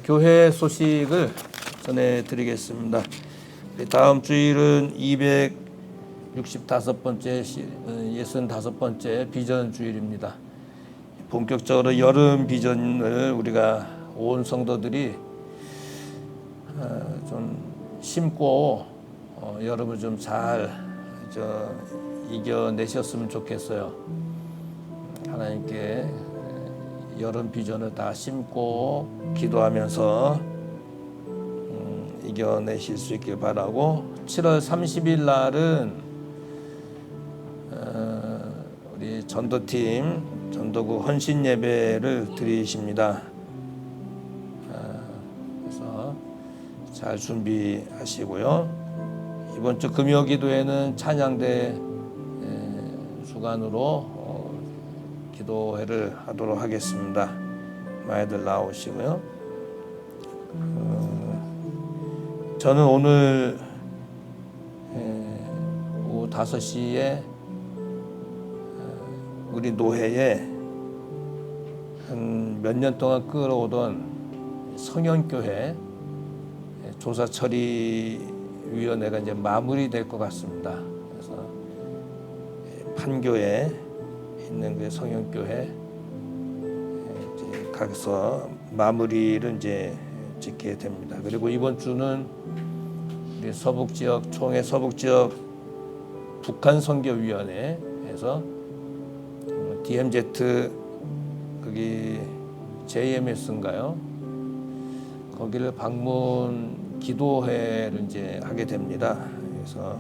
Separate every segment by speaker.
Speaker 1: 교회 소식을 전해드리겠습니다. 다음 주일은 265번째, 65번째 비전 주일입니다. 본격적으로 여름 비전을 우리가 온 성도들이 좀 심고 여름을 좀 잘 이겨내셨으면 좋겠어요. 하나님께 여름 비전을 다 심고 기도하면서 이겨내실 수 있길 바라고, 7월 30일 날은 우리 전도팀 전도구 헌신 예배를 드리십니다. 그래서 잘 준비하시고요. 이번 주 금요 기도회는 찬양대 주관으로 기도회를 하도록 하겠습니다. 많이들 나오시고요. 저는 오늘 오후 5시에 우리 노회에 한 몇 년 동안 끌어오던 성현교회 조사 처리위원회가 이제 마무리될 것 같습니다. 그래서 판교에 있는 그 성현교회 가서 마무리를 이제 짓게 됩니다. 그리고 이번 주는 우리 서북지역 총회 서북지역 북한 선교위원회에서 DMZ 거기 JMS인가요? 거기를 방문 기도회를 이제 하게 됩니다. 그래서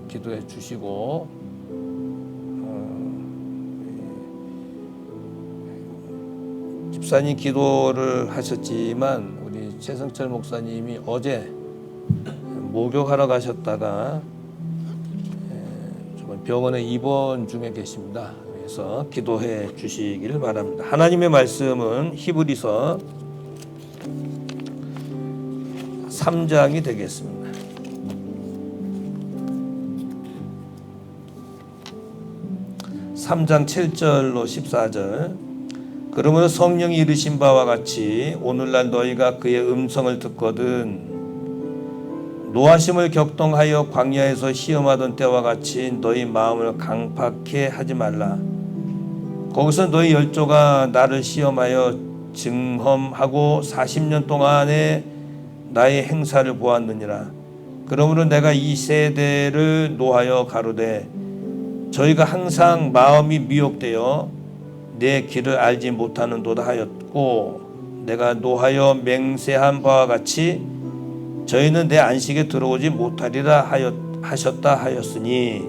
Speaker 1: 기도해 주시고 집사님 기도를 하셨지만 우리 최승철 목사님이 어제 목욕하러 가셨다가 병원에 입원 중에 계십니다. 그래서 기도해 주시기를 바랍니다. 하나님의 말씀은 히브리서 3장이 되겠습니다. 3장 7절로 14절. 그러므로 성령이 이르신 바와 같이 오늘날 너희가 그의 음성을 듣거든 노하심을 격동하여 광야에서 시험하던 때와 같이 너희 마음을 강팍해 하지 말라. 거기서 너희 열조가 나를 시험하여 증험하고 40년 동안에 나의 행사를 보았느니라. 그러므로 내가 이 세대를 노하여 가로되 저희가 항상 마음이 미혹되어 내 길을 알지 못하는도다 하였고, 내가 노하여 맹세한 바와 같이 저희는 내 안식에 들어오지 못하리라 하셨다 하였으니,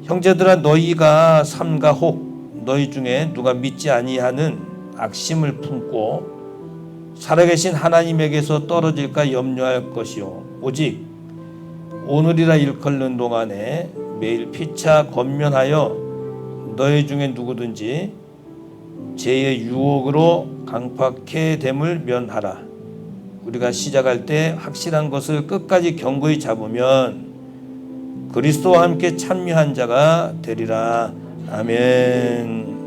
Speaker 1: 형제들아 너희가 삼가 혹 너희 중에 누가 믿지 아니하는 악심을 품고 살아계신 하나님에게서 떨어질까 염려할 것이요, 오직 오늘이라 일컬는 동안에 매일 피차 권면하여 너희 중에 누구든지 죄의 유혹으로 강팍해 됨을 면하라. 우리가 시작할 때 확실한 것을 끝까지 견고히 잡으면 그리스도와 함께 참여한 자가 되리라. 아멘.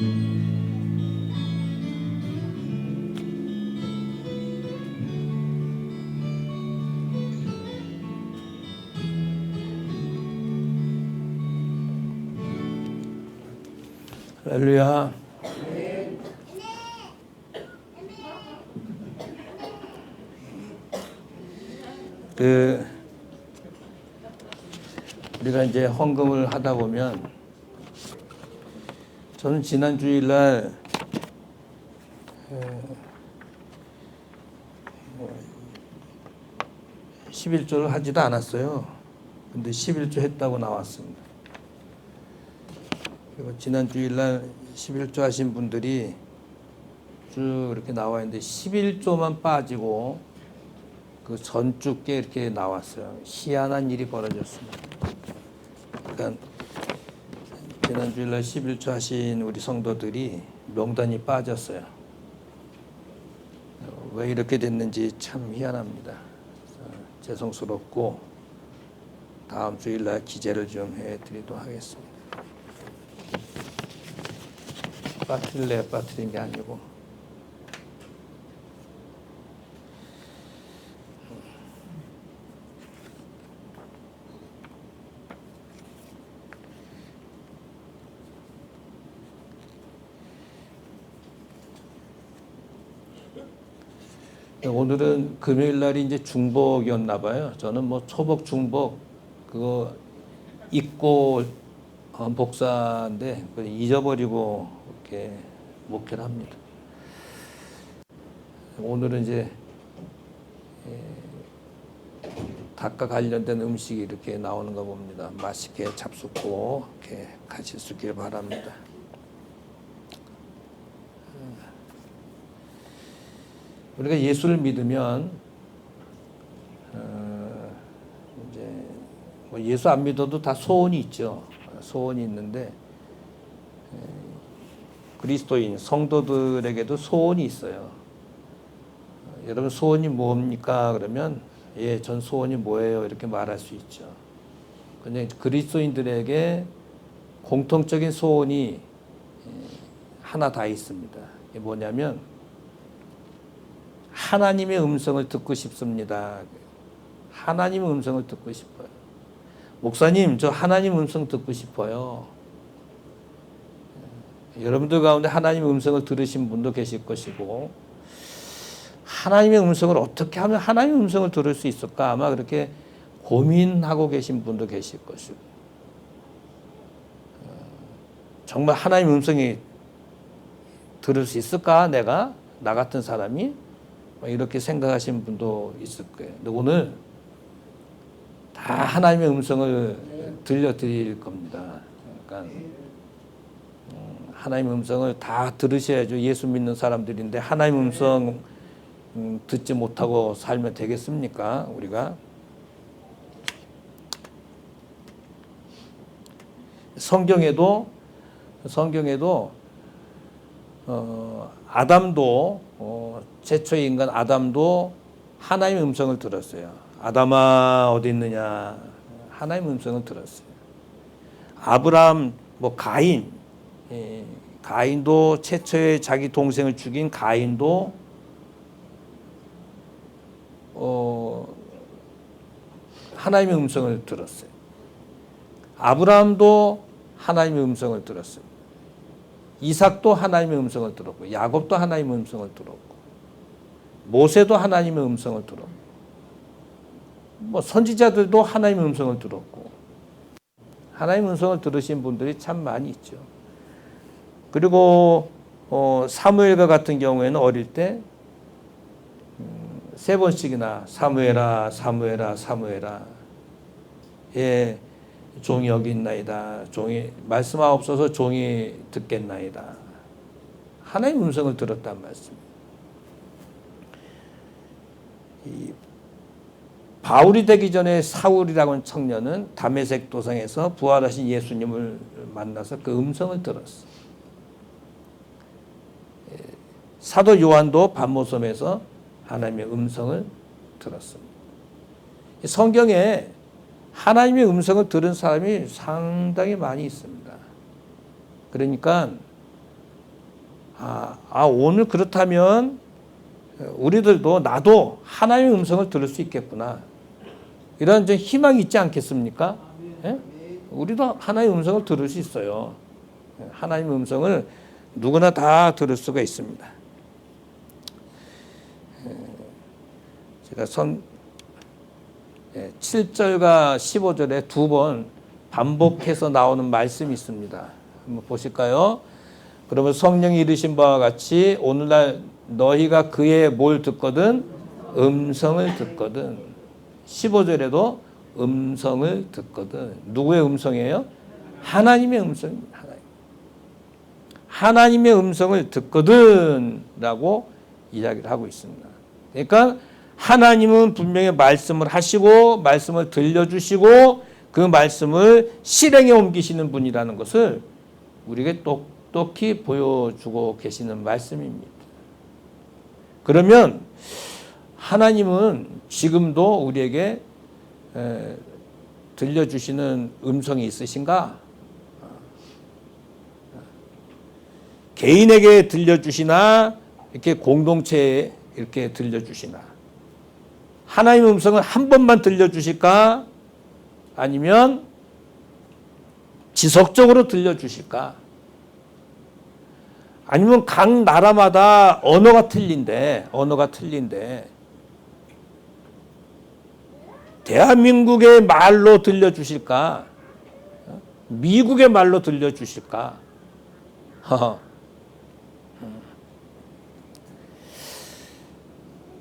Speaker 1: 할렐루야. 우리가 이제 헌금을 하다 보면, 저는 지난 주일날 11조를 하지도 않았어요. 근데 11조 했다고 나왔습니다. 그리고 지난 주일날 11조 하신 분들이 쭉 이렇게 나와 있는데 11조만 빠지고 그 전주께 이렇게 나왔어요. 희한한 일이 벌어졌습니다. 그러니까 지난 주일날 11조 하신 우리 성도들이 명단이 빠졌어요. 왜 이렇게 됐는지 참 희한합니다. 죄송스럽고 다음 주일날 기재를 좀 해드리도록 하겠습니다. 빠뜨린 게 아니고. 오늘은 금요일 날이 이제 중복이었나 봐요. 저는 뭐 초복, 중복 그거 잊고 복사인데 그걸 잊어버리고 이렇게 목회를 합니다. 오늘은 이제 닭과 관련된 음식이 이렇게 나오는 거 봅니다. 맛있게 잡숫고 이렇게 가실 수 있길 바랍니다. 우리가 예수를 믿으면 이제 뭐 예수 안 믿어도 다 소원이 있죠. 소원이 있는데 그리스도인 성도들에게도 소원이 있어요. 여러분 소원이 뭡니까? 그러면 예, 전 소원이 뭐예요? 이렇게 말할 수 있죠. 근데 그리스도인들에게 공통적인 소원이 하나 다 있습니다. 이게 뭐냐면 하나님의 음성을 듣고 싶습니다. 하나님의 음성을 듣고 싶어요. 목사님, 저 하나님 음성 듣고 싶어요. 여러분들 가운데 하나님의 음성을 들으신 분도 계실 것이고, 하나님의 음성을 어떻게 하면 하나님의 음성을 들을 수 있을까? 아마 그렇게 고민하고 계신 분도 계실 것이고, 정말 하나님의 음성이 들을 수 있을까? 나 같은 사람이? 이렇게 생각하시는 분도 있을 거예요. 근데 오늘 다 하나님의 음성을 들려드릴 겁니다. 그러니까 하나님의 음성을 다 들으셔야죠. 예수 믿는 사람들인데 하나님의 음성 듣지 못하고 살면 되겠습니까? 우리가 성경에도 아담도 최초의 인간 아담도 하나님의 음성을 들었어요. 아담아 어디 있느냐? 하나님의 음성을 들었어요. 아브라함, 가인도 최초의 자기 동생을 죽인 가인도 하나님의 음성을 들었어요. 아브라함도 하나님의 음성을 들었어요. 이삭도 하나님의 음성을 들었고, 야곱도 하나님의 음성을 들었고, 모세도 하나님의 음성을 들었고, 선지자들도 하나님의 음성을 들었고, 하나님의 음성을 들으신 분들이 참 많이 있죠. 그리고 사무엘과 같은 경우에는 어릴 때 3번씩이나 사무엘아, 사무엘아, 사무엘아, 예, 종이 여기 있나이다. 종이 말씀하옵소서 종이 듣겠나이다. 하나님의 음성을 들었단 말씀입니다. 바울이 되기 전에 사울이라고 하는 청년은 다메섹 도상에서 부활하신 예수님을 만나서 그 음성을 들었어. 사도 요한도 반모섬에서 하나님의 음성을 들었습니다. 성경에 하나님의 음성을 들은 사람이 상당히 많이 있습니다. 그러니까 오늘 그렇다면 우리들도 나도 하나님의 음성을 들을 수 있겠구나. 이런 좀 희망이 있지 않겠습니까? 예? 우리도 하나님의 음성을 들을 수 있어요. 하나님의 음성을 누구나 다 들을 수가 있습니다. 제가 7절과 15절에 두 번 반복해서 나오는 말씀이 있습니다. 한번 보실까요? 그러면 성령이 이르신 바와 같이 오늘날 너희가 그의 뭘 듣거든? 음성을 듣거든. 15절에도 음성을 듣거든. 누구의 음성이에요? 하나님의 음성입니다. 하나님의 음성을 듣거든 라고 이야기를 하고 있습니다. 그러니까 하나님은 분명히 말씀을 하시고 말씀을 들려주시고 그 말씀을 실행에 옮기시는 분이라는 것을 우리에게 똑똑히 보여주고 계시는 말씀입니다. 그러면 하나님은 지금도 우리에게 들려주시는 음성이 있으신가? 개인에게 들려주시나 이렇게 공동체에 이렇게 들려주시나? 하나님의 음성을 한 번만 들려주실까? 아니면 지속적으로 들려주실까? 아니면 각 나라마다 언어가 틀린데 대한민국의 말로 들려주실까? 미국의 말로 들려주실까?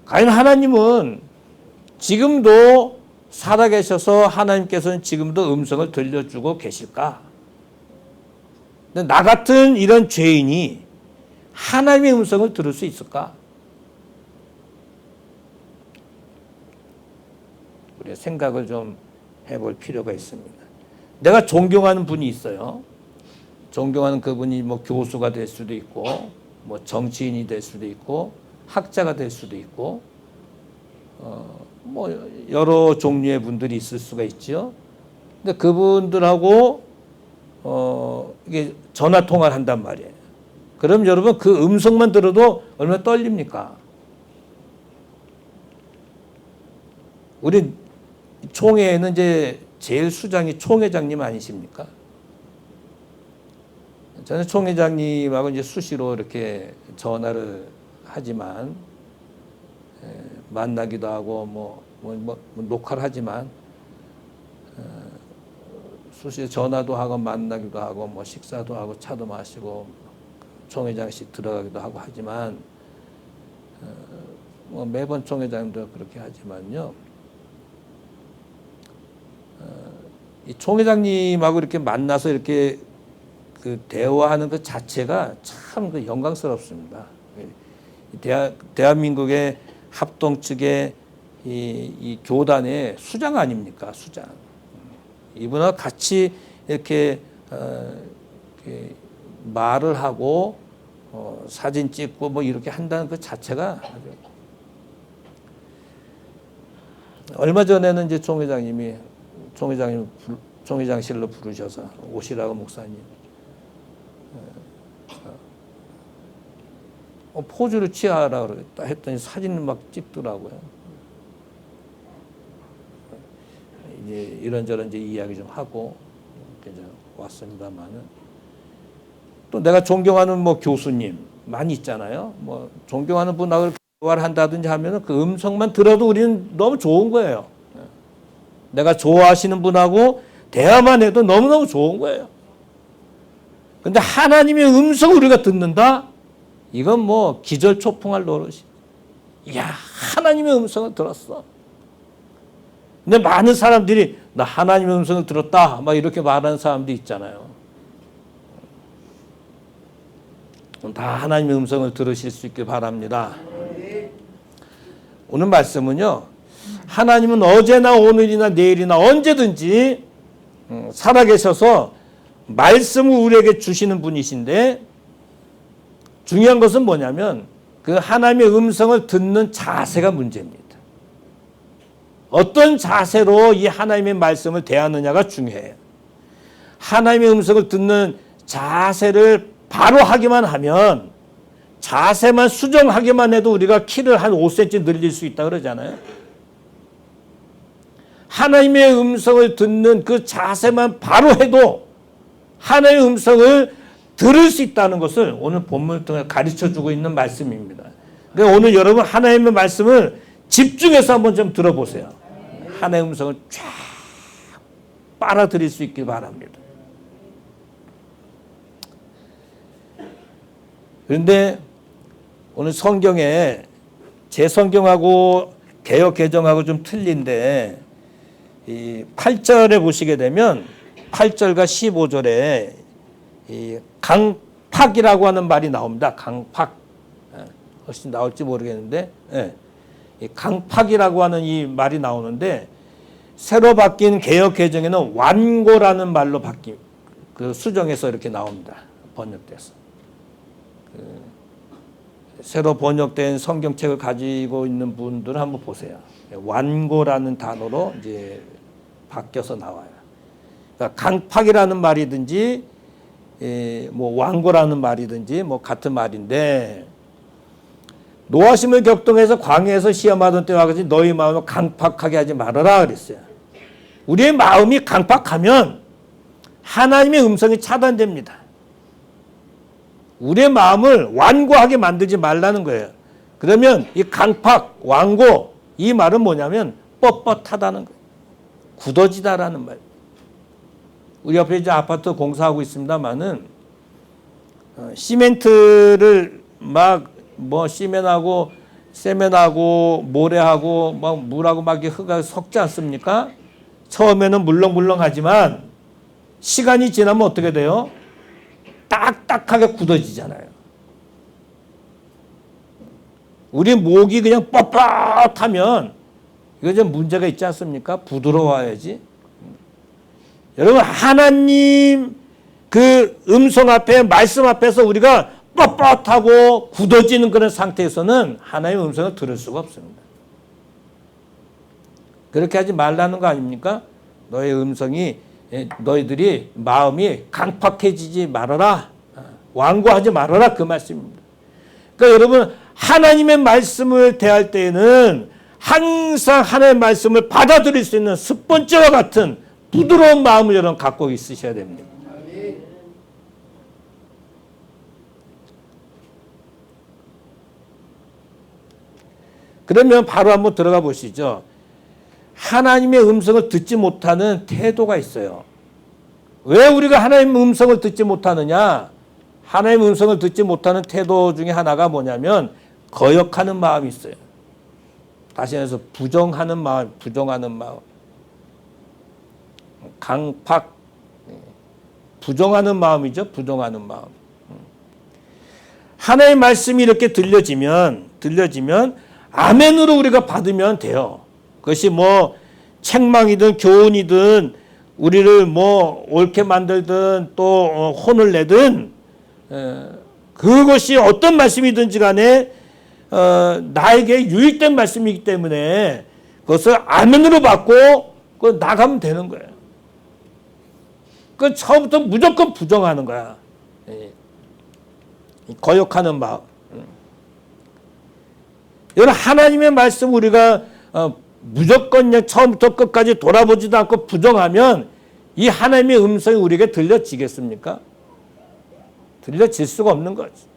Speaker 1: 과연 하나님은 지금도 살아계셔서 하나님께서는 지금도 음성을 들려주고 계실까? 근데 나 같은 이런 죄인이 하나님의 음성을 들을 수 있을까? 우리가 생각을 좀 해볼 필요가 있습니다. 내가 존경하는 분이 있어요. 존경하는 그분이 뭐 교수가 될 수도 있고, 뭐 정치인이 될 수도 있고, 학자가 될 수도 있고, 뭐 여러 종류의 분들이 있을 수가 있죠. 근데 그분들하고 이게 전화 통화를 한단 말이에요. 그럼 여러분 그 음성만 들어도 얼마나 떨립니까? 우리 총회에는 이제 제일 수장이 총회장님 아니십니까? 저는 총회장님하고 이제 수시로 이렇게 전화를 하지만 만나기도 하고 뭐 녹화를 하지만 수시 전화도 하고 만나기도 하고 뭐 식사도 하고 차도 마시고 총회장씩 들어가기도 하고 하지만 뭐 매번 총회장도 그렇게 하지만요. 이 총회장님하고 이렇게 만나서 이렇게 그 대화하는 것 자체가 참 그 영광스럽습니다. 대한민국의 합동 측의 이 교단의 수장 아닙니까? 수장. 이분하고 같이 이렇게 말을 하고 사진 찍고 뭐 이렇게 한다는 그 자체가 아주. 얼마 전에는 이제 총회장님이 총회장실로 부르셔서 오시라고 목사님. 포즈를 취하라 그랬다 했더니 사진을 막 찍더라고요. 이제 이런저런 이제 이야기 좀 하고 이제 왔습니다만은 또 내가 존경하는 뭐 교수님 많이 있잖아요. 뭐 존경하는 분하고 대화를 한다든지 하면은 그 음성만 들어도 우리는 너무 좋은 거예요. 내가 좋아하시는 분하고 대화만 해도 너무너무 좋은 거예요. 근데 하나님의 음성을 우리가 듣는다? 이건 뭐 기절초풍할 노릇이. 이야, 하나님의 음성을 들었어. 근데 많은 사람들이 나 하나님의 음성을 들었다 막 이렇게 말하는 사람도 있잖아요. 다 하나님의 음성을 들으실 수 있길 바랍니다. 오늘 말씀은요, 하나님은 어제나 오늘이나 내일이나 언제든지 살아계셔서 말씀을 우리에게 주시는 분이신데, 중요한 것은 뭐냐면 그 하나님의 음성을 듣는 자세가 문제입니다. 어떤 자세로 이 하나님의 말씀을 대하느냐가 중요해요. 하나님의 음성을 듣는 자세를 바로 하기만 하면 자세만 수정하기만 해도 우리가 키를 한 5cm 늘릴 수 있다 그러잖아요. 하나님의 음성을 듣는 그 자세만 바로 해도 하나님의 음성을 들을 수 있다는 것을 오늘 본문을 통해 가르쳐주고 있는 말씀입니다. 그러니까 오늘 여러분 하나님의 말씀을 집중해서 한번 좀 들어보세요. 하나님의 음성을 쫙 빨아들일 수 있길 바랍니다. 그런데 오늘 성경에 제 성경하고 개역 개정하고 좀 틀린데 이 8절에 보시게 되면 8절과 15절에 이 강팍이라고 하는 말이 나옵니다. 강팍. 훨씬 나올지 모르겠는데 이 강팍이라고 하는 이 말이 나오는데 새로 바뀐 개역 개정에는 완고라는 말로 그 수정해서 이렇게 나옵니다. 번역돼서. 새로 번역된 성경책을 가지고 있는 분들은 한번 보세요. 완고라는 단어로 이제 바뀌어서 나와요. 그러니까 강팍이라는 말이든지 뭐 완고라는 말이든지 뭐 같은 말인데 노하심을 격동해서 광야에서 시험하던 때와 같이 너희 마음을 강팍하게 하지 말아라 그랬어요. 우리의 마음이 강팍하면 하나님의 음성이 차단됩니다. 우리의 마음을 완고하게 만들지 말라는 거예요. 그러면 이 강팍, 완고 이 말은 뭐냐면 뻣뻣하다는 거예요. 굳어지다라는 말. 우리 옆에 이제 아파트 공사하고 있습니다만은 시멘트를 막 뭐 시멘하고 세멘하고 모래하고 막 물하고 막 흙하고 섞지 않습니까? 처음에는 물렁물렁하지만 시간이 지나면 어떻게 돼요? 딱딱하게 굳어지잖아요. 우리 목이 그냥 뻣뻣하면 이거 좀 문제가 있지 않습니까? 부드러워야지. 여러분 하나님 그 음성 앞에 말씀 앞에서 우리가 뻣뻣하고 굳어지는 그런 상태에서는 하나님의 음성을 들을 수가 없습니다. 그렇게 하지 말라는 거 아닙니까? 너의 음성이 너희들이 마음이 강팍해지지 말아라. 완고하지 말아라 그 말씀입니다. 그러니까 여러분 하나님의 말씀을 대할 때에는 항상 하나님의 말씀을 받아들일 수 있는 습번죄와 같은 부드러운 마음을 여러분 갖고 있으셔야 됩니다. 그러면 바로 한번 들어가 보시죠. 하나님의 음성을 듣지 못하는 태도가 있어요. 왜 우리가 하나님의 음성을 듣지 못하느냐? 하나님의 음성을 듣지 못하는 태도 중에 하나가 뭐냐면 거역하는 마음이 있어요. 다시 해서 부정하는 마음, 부정하는 마음. 강팍, 부정하는 마음이죠. 부정하는 마음. 하나님의 말씀이 이렇게 들려지면 아멘으로 우리가 받으면 돼요. 그것이 뭐 책망이든 교훈이든 우리를 뭐 옳게 만들든 또 혼을 내든 그것이 어떤 말씀이든지 간에 나에게 유익된 말씀이기 때문에 그것을 아멘으로 받고 나가면 되는 거예요. 그 처음부터 무조건 부정하는 거야. 거역하는 마음. 여러분 하나님의 말씀 우리가 무조건 그냥 처음부터 끝까지 돌아보지도 않고 부정하면 이 하나님의 음성이 우리에게 들려지겠습니까? 들려질 수가 없는 거지.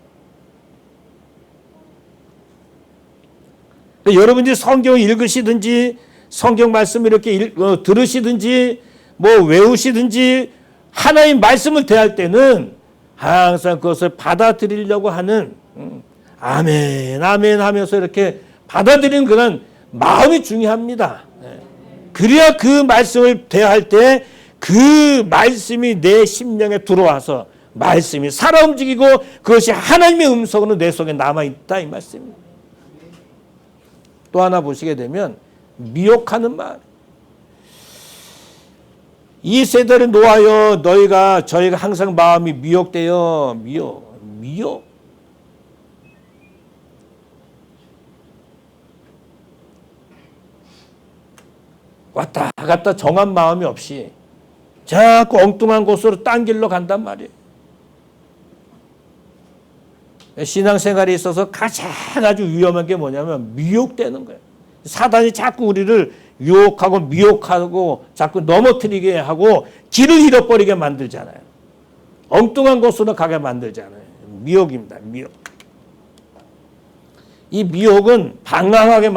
Speaker 1: 여러분들이 성경을 읽으시든지 성경 말씀 이렇게 들으시든지 뭐 외우시든지 하나님 말씀을 대할 때는 항상 그것을 받아들이려고 하는 아멘 아멘 하면서 이렇게 받아들이는 그런 마음이 중요합니다. 그래야 그 말씀을 대할 때 그 말씀이 내 심령에 들어와서 말씀이 살아 움직이고 그것이 하나님의 음성으로 내 속에 남아있다 이 말씀입니다. 또 하나 보시게 되면 미혹하는 말. 이 세대를 놓아여 저희가 항상 마음이 미혹되어 미혹. 왔다 갔다 정한 마음이 없이 자꾸 엉뚱한 곳으로 딴 길로 간단 말이에요. 신앙생활에 있어서 가장 아주 위험한 게 뭐냐면 미혹되는 거예요. 사단이 자꾸 우리를 유혹하고 미혹하고 자꾸 넘어뜨리게 하고 길을 잃어버리게 만들잖아요. 엉뚱한 곳으로 가게 만들잖아요. 미혹입니다. 미혹. 이 미혹은 방황하게